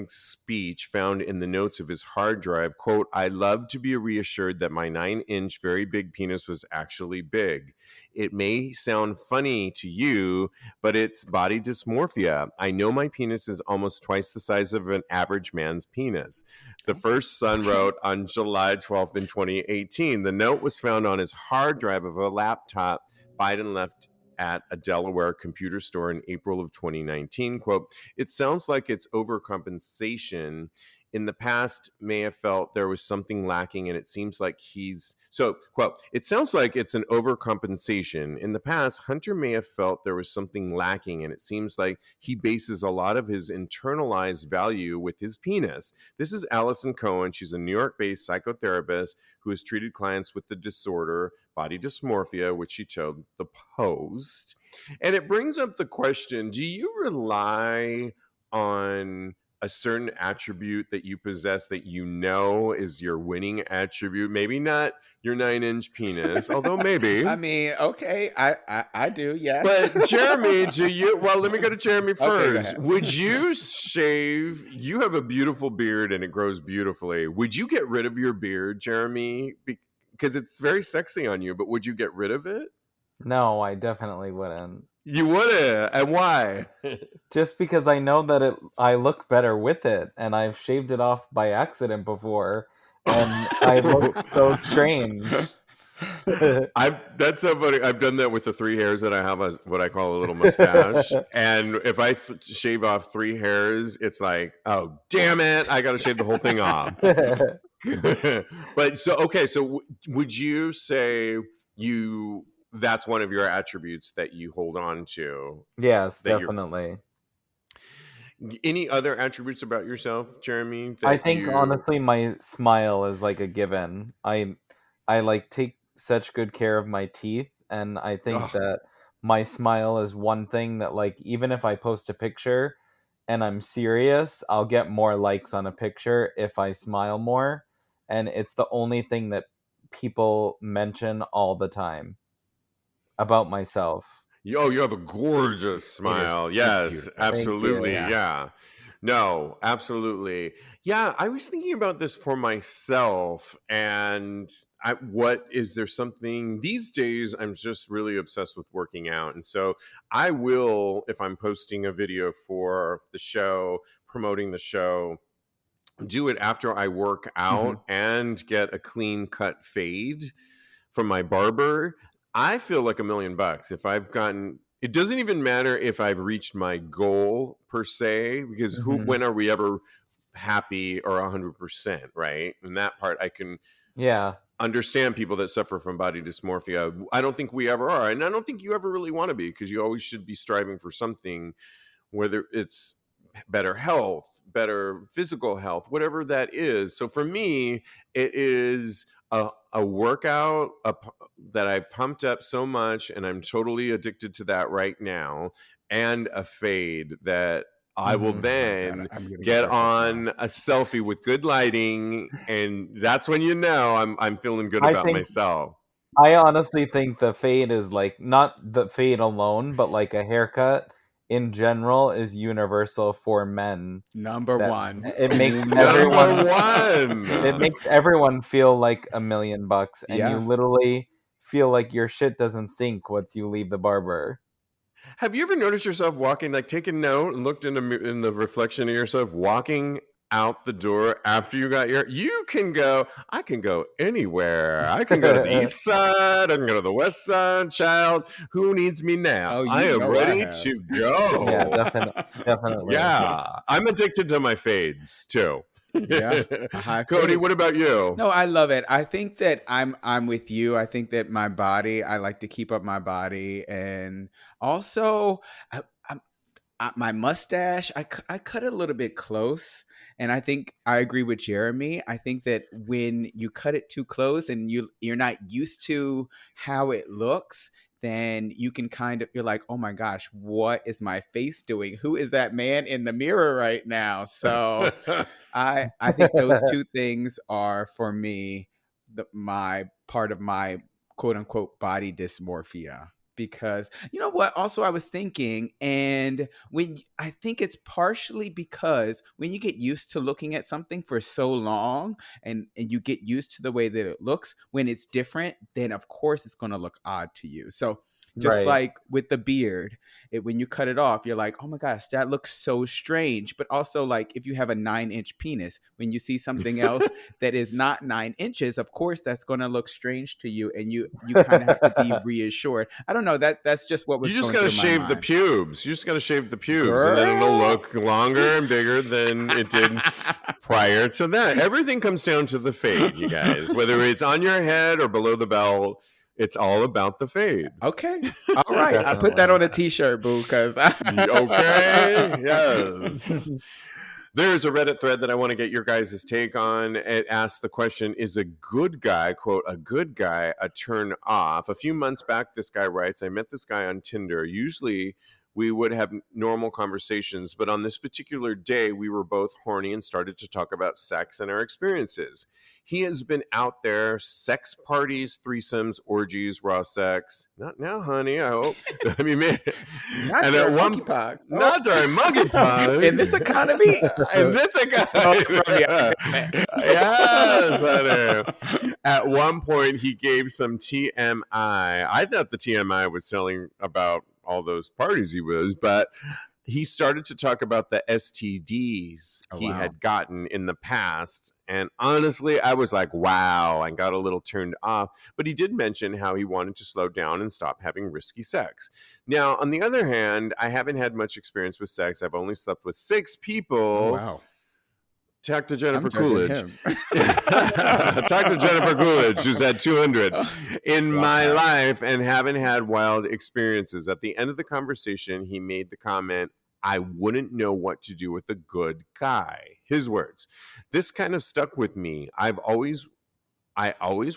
speech found in the notes of his hard drive, quote, I love to be reassured that my 9-inch very big penis was actually big. It may sound funny to you, but it's body dysmorphia. I know my penis is almost twice the size of an average man's penis. The first son wrote on July 12th in 2018. The note was found on his hard drive of a laptop Biden left at a Delaware computer store in April of 2019. Quote, it sounds like it's overcompensation. In the past, may have felt there was something lacking, and it seems like quote, it sounds like it's an overcompensation. In the past, Hunter may have felt there was something lacking, and it seems like he bases a lot of his internalized value with his penis. This is Allison Cohen. She's a New York-based psychotherapist who has treated clients with the disorder, body dysmorphia, which she told the Post. And it brings up the question, do you rely on a certain attribute that you possess that you know is your winning attribute? Maybe not your 9-inch penis, although maybe. I mean, okay, I do, yeah. But Jeremy, do you? Well, let me go to Jeremy first. Okay, Would you shave? You have a beautiful beard and it grows beautifully. Would you get rid of your beard, Jeremy? Because it's very sexy on you, but would you get rid of it? No, I definitely wouldn't. You wouldn't, and why? Just because I know that I look better with it, and I've shaved it off by accident before, and I look so strange. That's so funny. I've done that with the 3 hairs that I have, what I call a little mustache. And if I shave off 3 hairs, it's like, oh, damn it, I got to shave the whole thing off. But so would you say that's one of your attributes that you hold on to? Yes, definitely. Any other attributes about yourself, Jeremy? I think honestly, my smile is like a given. I like take such good care of my teeth, and I think that my smile is one thing that, like, even if I post a picture and I'm serious, I'll get more likes on a picture if I smile more, and it's the only thing that people mention all the time about myself. You have a gorgeous smile. Yes, absolutely. Yeah. No, absolutely. Yeah, I was thinking about this for myself, and is there something these days? I'm just really obsessed with working out, and so I will, if I'm posting a video for the show, promoting the show, do it after I work out and get a clean cut fade from my barber. I feel like $1 million if I've gotten. It doesn't even matter if I've reached my goal per se, because when are we ever happy or 100%, right? And that part I can understand people that suffer from body dysmorphia. I don't think we ever are, and I don't think you ever really want to be, because you always should be striving for something, whether it's better health, better physical health, whatever that is. So for me, it is a workout that I pumped up so much, and I'm totally addicted to that right now, and a fade that I will then get on a selfie with good lighting, and that's when I'm feeling good about myself. I honestly think the fade is like, not the fade alone, but like a haircut in general is universal for men. Number one. It makes it makes everyone feel like $1 million, and you literally feel like your shit doesn't sink once you leave the barber. Have you ever noticed yourself walking, like take a note and looked in the reflection of yourself walking out the door after you got I can go anywhere. I can go to the east side. I can go to the west side. Child, who needs me now? I am ready to go. Yeah, definitely. Yeah, I'm addicted to my fades too. Yeah, a high Kodi, fade. what about you? No, I love it. I think that I'm with you. I think that my body, I like to keep up my body, and also I, my mustache, I cut it a little bit close, and I think I agree with Jeremy. I think that when you cut it too close and you're not used to how it looks, then you can you're like, oh my gosh, what is my face doing? Who is that man in the mirror right now? So I think those two things are for me my part of my quote unquote body dysmorphia. Because you know what, also I was thinking, and I think it's partially because when you get used to looking at something for so long, and you get used to the way that it looks, when it's different, then of course it's going to look odd to you. So just Right. like with the beard, when you cut it off, you're like, oh my gosh, that looks so strange. But also, like, if you have a 9-inch penis, when you see something else that is not 9 inches, of course that's going to look strange to you, and you kind of have to be reassured. I don't know, that's just what You was just going got to through my shave the mind. pubes. You just got to shave the pubes, and then it'll Girl. look longer and bigger than it did prior to that. Everything comes down to the fade, you guys. Whether it's on your head or below the belt, it's all about the fade. Okay. All right. I put that Definitely. on a t-shirt, boo, because Okay. Yes. There's a Reddit thread that I want to get your guys' take on. It asks the question, is a good guy, quote, a good guy, a turn off? A few months back, this guy writes, I met this guy on Tinder. Usually we would have normal conversations, but on this particular day, we were both horny and started to talk about sex and our experiences. He has been out there, sex parties, threesomes, orgies, raw sex. Not now, honey, I hope. I mean, man. not And at during one monkeypox. not during monkeypox. In this economy, In this stole it from me. economy. Yes, honey. At one point, he gave some TMI. I thought the TMI was telling about all those parties he was, but he started to talk about the STDs Oh, he wow. had gotten in the past. And honestly, I was like, wow, I got a little turned off. But he did mention how he wanted to slow down and stop having risky sex. Now, on the other hand, I haven't had much experience with sex. I've only slept with 6 people. Oh, wow. Talk to Jennifer I'm judging Coolidge. him. Talk to Jennifer Coolidge, who's had 200 in Love my that. life and haven't had wild experiences. At the end of the conversation, he made the comment, I wouldn't know what to do with a good guy. His words. This kind of stuck with me. I always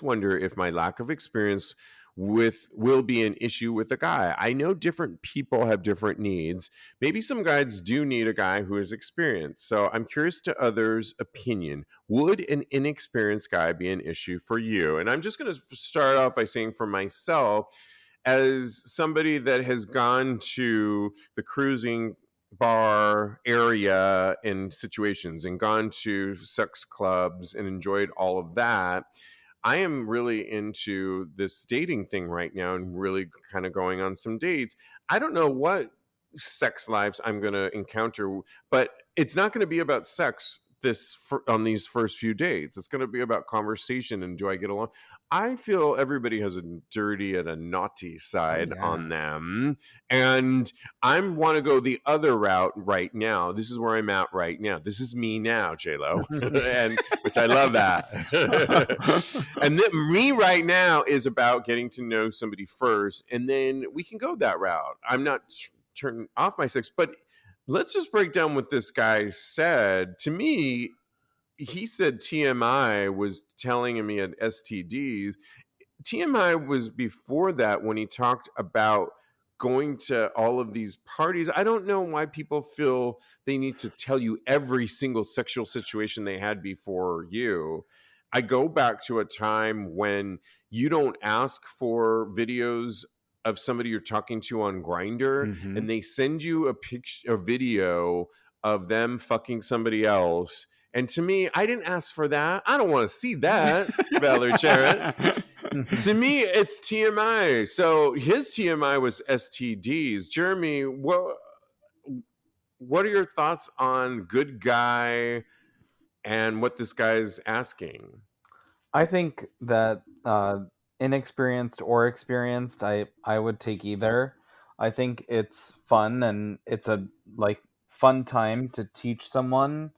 wonder if my lack of experience will be an issue with a guy. I know different people have different needs. Maybe some guys do need a guy who is experienced. So I'm curious to others' opinion. Would an inexperienced guy be an issue for you? And I'm just going to start off by saying for myself, as somebody that has gone to the cruising bar area and situations and gone to sex clubs and enjoyed all of that, I am really into this dating thing right now and really kind of going on some dates. I don't know what sex lives I'm going to encounter, but it's not going to be about sex on these first few dates. It's going to be about conversation and do I get along? I feel everybody has a dirty and a naughty side on yes. them, and I want to go the other route right now. This is where I'm at right now. This is me now, J-Lo, and which I love that. And me right now is about getting to know somebody first, and then we can go that route. I'm not turning off my sex, but let's just break down what this guy said. To me, he said TMI was telling him he had STDs. TMI was before that when he talked about going to all of these parties. I don't know why people feel they need to tell you every single sexual situation they had before you. I go back to a time when you don't ask for videos of somebody you're talking to on Grindr, Mm-hmm. and they send you a video of them fucking somebody else. And to me, I didn't ask for that. I don't want to see that, Valerie Charrett. To me, it's TMI. So his TMI was STDs. Jeremy, what are your thoughts on good guy and what this guy's asking? I think that inexperienced or experienced, I would take either. I think it's fun and it's a like fun time to teach someone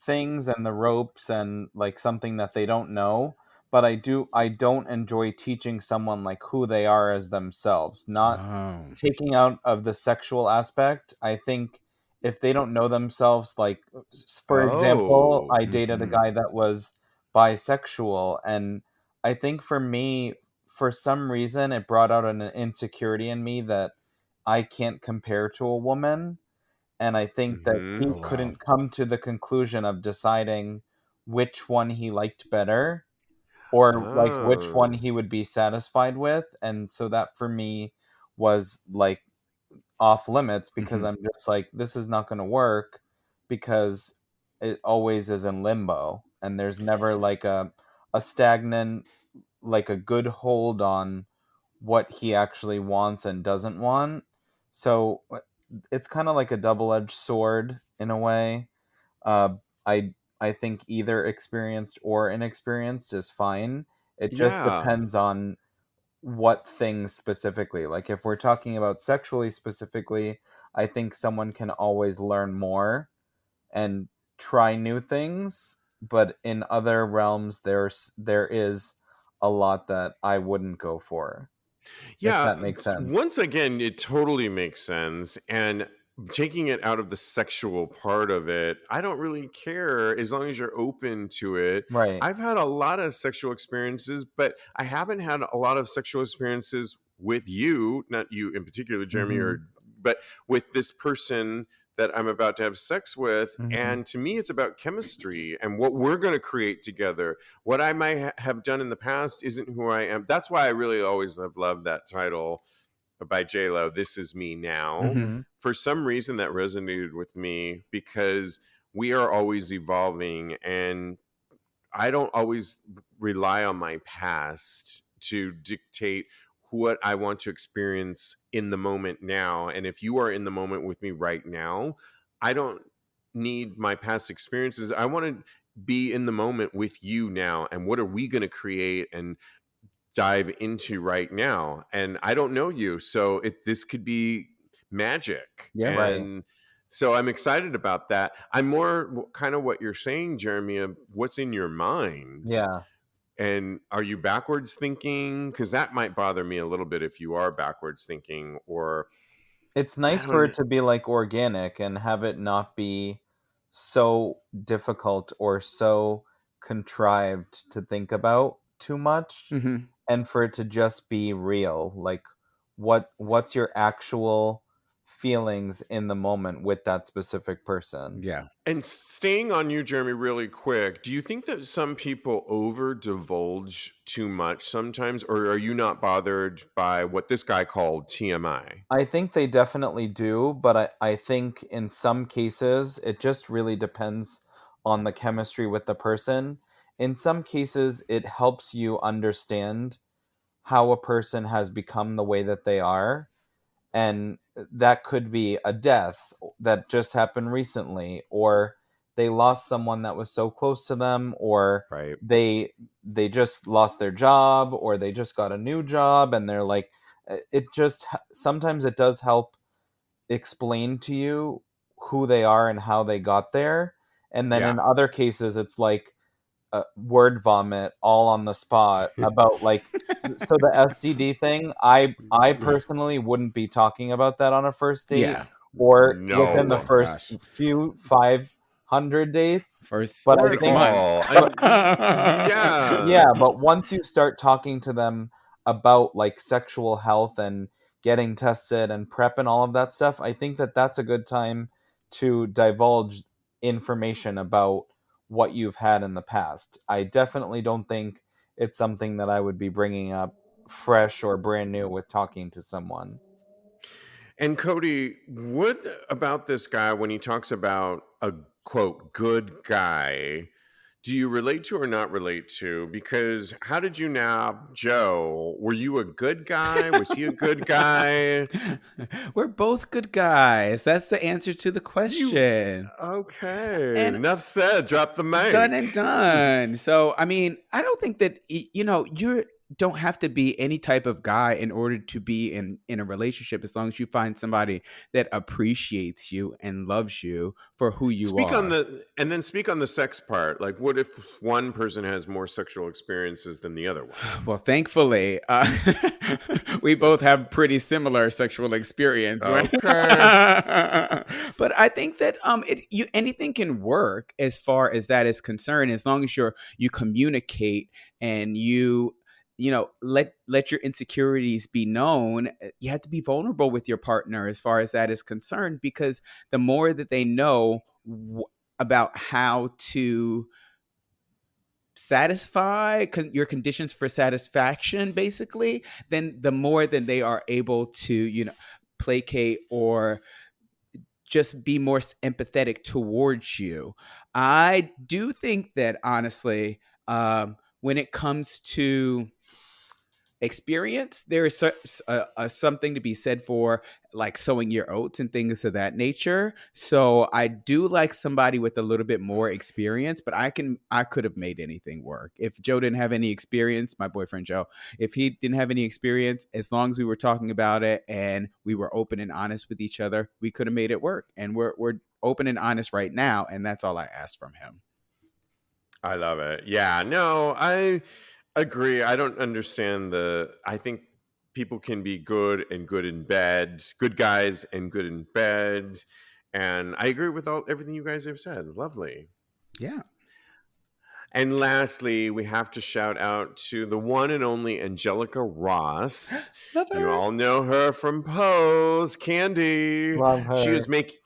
things and the ropes and like something that they don't know. But I don't enjoy teaching someone like who they are as themselves, not Oh. taking out of the sexual aspect. I think if they don't know themselves, like for example, I dated a guy that was bisexual, and I think for me, for some reason, it brought out an insecurity in me that I can't compare to a woman. And I think that he Oh, wow. couldn't come to the conclusion of deciding which one he liked better, or like which one he would be satisfied with. And so that for me was like off limits, because I'm just like, this is not going to work, because it always is in limbo and there's never like a stagnant, like a good hold on what he actually wants and doesn't want. So it's kind of like a double-edged sword in a way. uh, I think either experienced or inexperienced is fine. It just Yeah. depends on what things specifically. Like if we're talking about sexually specifically, I think someone can always learn more and try new things. But in other realms, there is a lot that I wouldn't go for, if Yeah, that makes sense. once again, it totally makes sense. And taking it out of the sexual part of it, I don't really care as long as you're open to it. Right. I've had a lot of sexual experiences, but I haven't had a lot of sexual experiences with you, not you in particular, Jeremy, Mm-hmm. but with this person that I'm about to have sex with. Mm-hmm. And to me, it's about chemistry and what we're going to create together. What I might have done in the past isn't who I am. That's why I really always have loved that title by J-Lo, This Is Me Now. Mm-hmm. For some reason, that resonated with me because we are always evolving, and I don't always rely on my past to dictate what I want to experience in the moment now. And if you are in the moment with me right now, I don't need my past experiences. I want to be in the moment with you now. And what are we going to create and dive into right now? And I don't know you. So this could be magic. Yeah. Right. And so I'm excited about that. I'm more kind of what you're saying, Jeremy, of what's in your mind. Yeah. And are you backwards thinking? Because that might bother me a little bit if you are backwards thinking, or It's I nice don't for know. it to be like organic and have it not be so difficult or so contrived to think about too much, and for it to just be real. Like what's your actual feelings in the moment with that specific person. Yeah. And staying on you, Jeremy, really quick, do you think that some people over divulge too much sometimes, or are you not bothered by what this guy called TMI? I think they definitely do, but I think in some cases it just really depends on the chemistry with the person. In some cases, it helps you understand how a person has become the way that they are. And that could be a death that just happened recently, or they lost someone that was so close to them, or Right. they just lost their job, or they just got a new job and they're like, it just sometimes it does help explain to you who they are and how they got there. And then Yeah. in other cases it's like word vomit all on the spot about like, so the STD thing, I personally wouldn't be talking about that on a first date Yeah. or within the Oh No. first gosh. few 500 dates. First But I Or at 6 months. all. but Yeah. yeah, but once you start talking to them about like sexual health and getting tested and prep and all of that stuff, I think that that's a good time to divulge information about what you've had in the past. I definitely don't think it's something that I would be bringing up fresh or brand new with talking to someone. And Kodi, what about this guy when he talks about a quote good guy? Do you relate to or not relate to? Because how did you nab Joe? Were you a good guy? Was he a good guy? We're both good guys. That's the answer to the You question. okay? And Enough said. Drop the done mic. and done. So, I mean, I don't think that you're. don't have to be any type of guy in order to be in a relationship, as long as you find somebody that appreciates you and loves you for who you Speak on are. speak on the sex part. Like, what if one person has more sexual experiences than the other one? Well, thankfully, we both have pretty similar sexual experience. Okay. But I think that anything can work as far as that is concerned, as long as you communicate and you let your insecurities be known. You have to be vulnerable with your partner as far as that is concerned, because the more that they know about how to satisfy your conditions for satisfaction, basically, then the more that they are able to placate or just be more empathetic towards you. I do think that, honestly, when it comes to experience, there is something to be said for, like, sowing your oats and things of that nature. So I do like somebody with a little bit more experience, but I could have made anything work. If Joe didn't have any experience, my boyfriend Joe, if he didn't have any experience, as long as we were talking about it and we were open and honest with each other, we could have made it work. And we're open and honest right now, and that's all I asked from him. I love it. Yeah, no, I agree. I don't understand I think people can be good and good in bed, good guys and good in bed. And I agree with everything you guys have said. Lovely. Yeah. And lastly, we have to shout out to the one and only Angelica Ross. Love her. You all know her from Pose, Candy. Love her.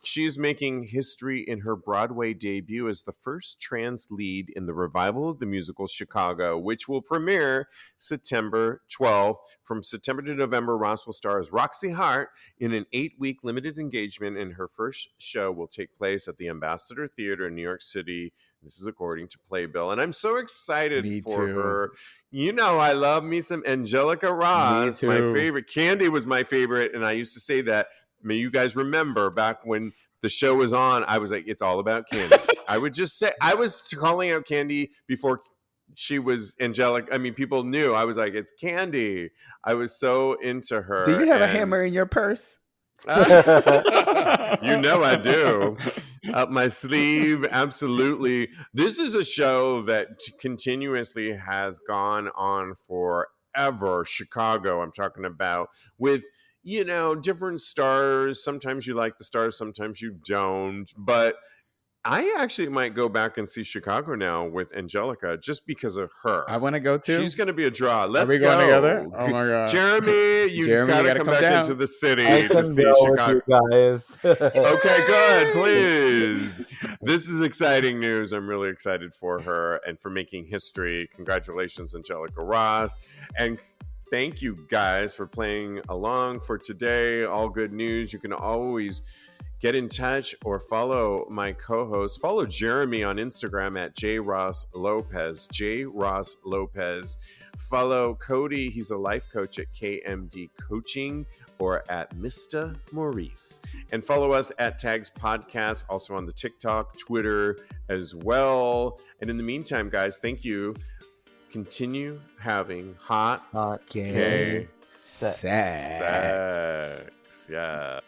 She is making history in her Broadway debut as the first trans lead in the revival of the musical Chicago, which will premiere September 12th. From September to November, Ross will star as Roxy Hart in an 8-week limited engagement, and her first show will take place at the Ambassador Theater in New York City. This is according to Playbill. And I'm so excited for her. You know, I love me some Angelica Ross. My favorite. Candy was my favorite. And I used to say that. May you guys remember back when the show was on, I was like, it's all about Candy. I would just say, I was calling out Candy before she was Angelica. I mean, people knew. I was like, it's Candy. I was so into her. Do you have a hammer in your purse? You know I do. Up my sleeve, absolutely. This is a show that continuously has gone on forever. Chicago, I'm talking about, with different stars. Sometimes you like the stars, sometimes you don't. But I actually might go back and see Chicago now with Angelica just because of her. I want to go too. She's going to be a draw. Let's Are we going together? Oh my god, Jeremy, you got to come back down into the city I to can see go Chicago. with you guys. Okay, good. Please. This is exciting news. I'm really excited for her and for making history. Congratulations, Angelica Ross. And thank you guys for playing along for today. All good news. You can always get in touch or follow my co-host. Follow Jeremy on Instagram at jrosslopez, jrosslopez. Follow Kodi. He's a life coach at KMD Coaching, or at Mr. Maurice. And follow us at TAGSPodcast, also on the TikTok, Twitter as well. And in the meantime, guys, thank you. Continue having hot gay sex. Yeah.